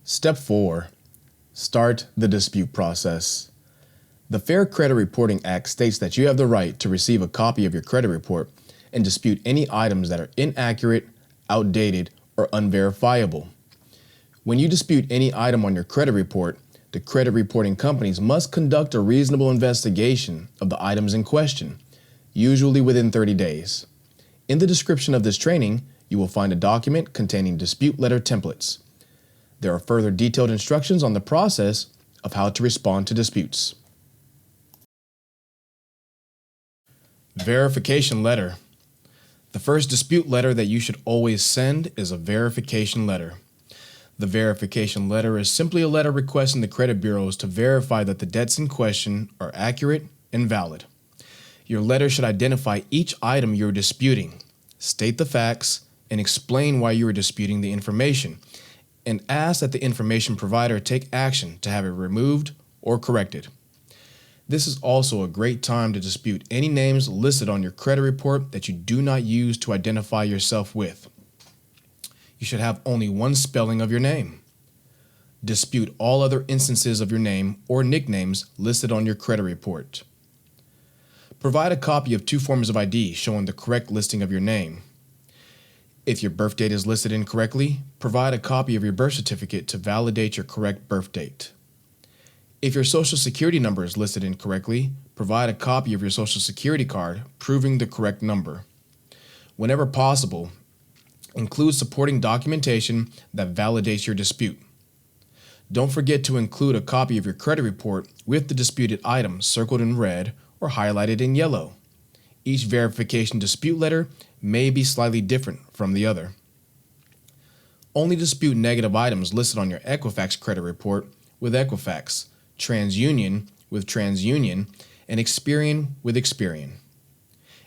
Step 4. Start the dispute process. The Fair Credit Reporting Act states that you have the right to receive a copy of your credit report and dispute any items that are inaccurate, outdated, or unverifiable. When you dispute any item on your credit report, the credit reporting companies must conduct a reasonable investigation of the items in question, usually within 30 days. In the description of this training, you will find a document containing dispute letter templates. There are further detailed instructions on the process of how to respond to disputes. Verification letter. The first dispute letter that you should always send is a verification letter. The verification letter is simply a letter requesting the credit bureaus to verify that the debts in question are accurate and valid. Your letter should identify each item you're disputing, state the facts, and explain why you are disputing the information, and ask that the information provider take action to have it removed or corrected. This is also a great time to dispute any names listed on your credit report that you do not use to identify yourself with. You should have only one spelling of your name. Dispute all other instances of your name or nicknames listed on your credit report. Provide a copy of 2 forms of ID showing the correct listing of your name. If your birth date is listed incorrectly, provide a copy of your birth certificate to validate your correct birth date. If your Social Security number is listed incorrectly, provide a copy of your Social Security card proving the correct number. Whenever possible, include supporting documentation that validates your dispute. Don't forget to include a copy of your credit report with the disputed item circled in red or highlighted in yellow. Each verification dispute letter may be slightly different from the other. Only dispute negative items listed on your Equifax credit report with Equifax, TransUnion with TransUnion, and Experian with Experian.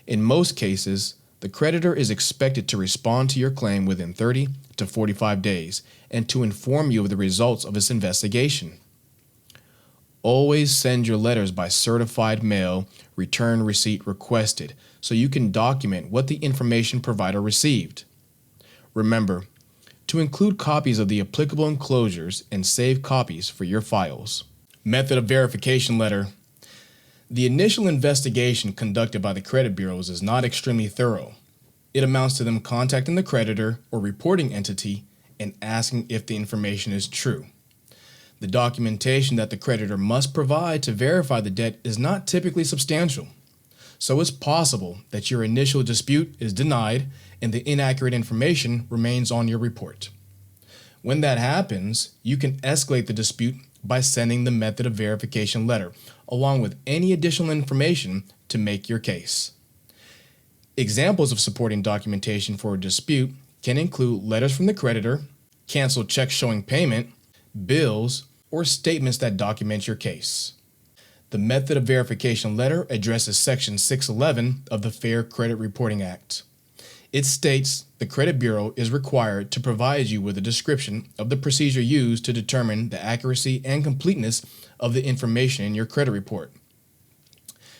In most cases, the creditor is expected to respond to your claim within 30 to 45 days and to inform you of the results of its investigation. Always send your letters by certified mail, return receipt requested, so you can document what the information provider received. Remember to include copies of the applicable enclosures and save copies for your files. Method of verification letter. The initial investigation conducted by the credit bureaus is not extremely thorough. It amounts to them contacting the creditor or reporting entity and asking if the information is true. The documentation that the creditor must provide to verify the debt is not typically substantial, so it's possible that your initial dispute is denied and the inaccurate information remains on your report. When that happens, you can escalate the dispute by sending the method of verification letter, along with any additional information to make your case. Examples of supporting documentation for a dispute can include letters from the creditor, canceled checks showing payment, bills, or statements that document your case. The method of verification letter addresses Section 611 of the Fair Credit Reporting Act. It states the credit bureau is required to provide you with a description of the procedure used to determine the accuracy and completeness of the information in your credit report.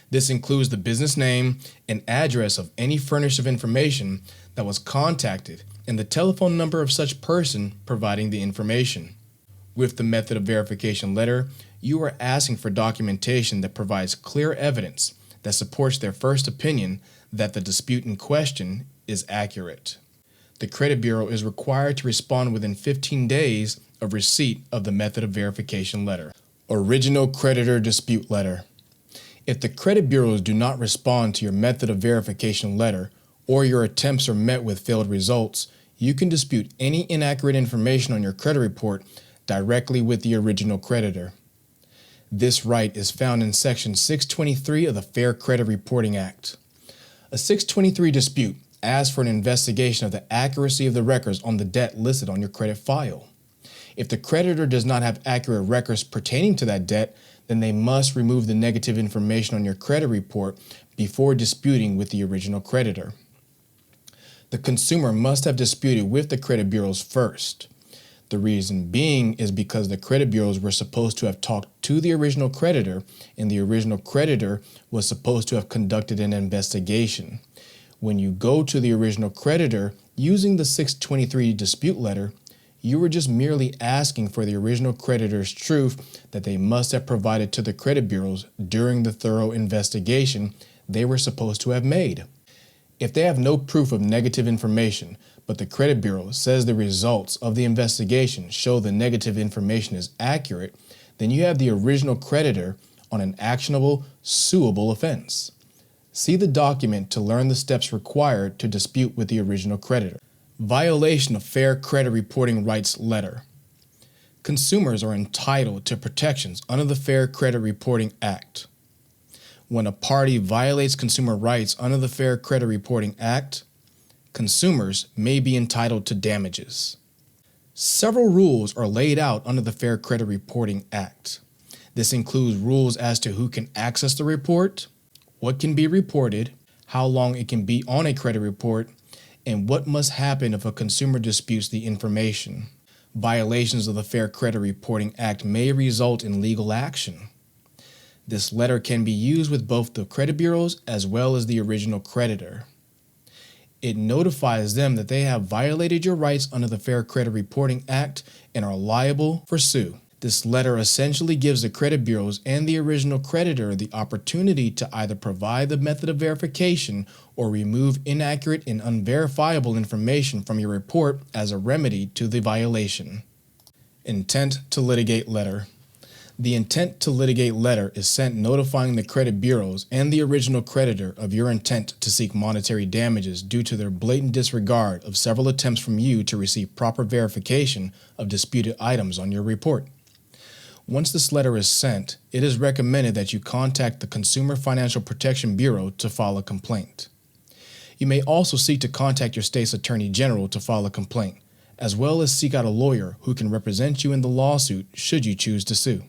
This includes the business name and address of any furnisher of information that was contacted and the telephone number of such person providing the information. With the method of verification letter, you are asking for documentation that provides clear evidence that supports their first opinion that the dispute in question is accurate. The credit bureau is required to respond within 15 days of receipt of the method of verification letter. Original creditor dispute letter. If the credit bureaus do not respond to your method of verification letter or your attempts are met with failed results, you can dispute any inaccurate information on your credit report directly with the original creditor. This right is found in Section 623 of the Fair Credit Reporting Act. A 623 dispute asks for an investigation of the accuracy of the records on the debt listed on your credit file. If the creditor does not have accurate records pertaining to that debt, then they must remove the negative information on your credit report before disputing with the original creditor. The consumer must have disputed with the credit bureaus first. The reason being is because the credit bureaus were supposed to have talked to the original creditor, and the original creditor was supposed to have conducted an investigation. When you go to the original creditor using the 623 dispute letter, You were just merely asking for the original creditor's truth that they must have provided to the credit bureaus during the thorough investigation they were supposed to have made. If they have no proof of negative information, but the credit bureau says the results of the investigation show the negative information is accurate, then you have the original creditor on an actionable, suable offense. See the document to learn the steps required to dispute with the original creditor. Violation of Fair Credit Reporting Rights Letter. Consumers are entitled to protections under the Fair Credit Reporting Act. When a party violates consumer rights under the Fair Credit Reporting Act, consumers may be entitled to damages. Several rules are laid out under the Fair Credit Reporting Act. This includes rules as to who can access the report, what can be reported, how long it can be on a credit report, and what must happen if a consumer disputes the information. Violations of the Fair Credit Reporting Act may result in legal action. This letter can be used with both the credit bureaus as well as the original creditor. It notifies them that they have violated your rights under the Fair Credit Reporting Act and are liable for sue. This letter essentially gives the credit bureaus and the original creditor the opportunity to either provide the method of verification or remove inaccurate and unverifiable information from your report as a remedy to the violation. Intent to litigate letter. The intent to litigate letter is sent notifying the credit bureaus and the original creditor of your intent to seek monetary damages due to their blatant disregard of several attempts from you to receive proper verification of disputed items on your report. Once this letter is sent, it is recommended that you contact the Consumer Financial Protection Bureau to file a complaint. You may also seek to contact your state's Attorney General to file a complaint, as well as seek out a lawyer who can represent you in the lawsuit should you choose to sue.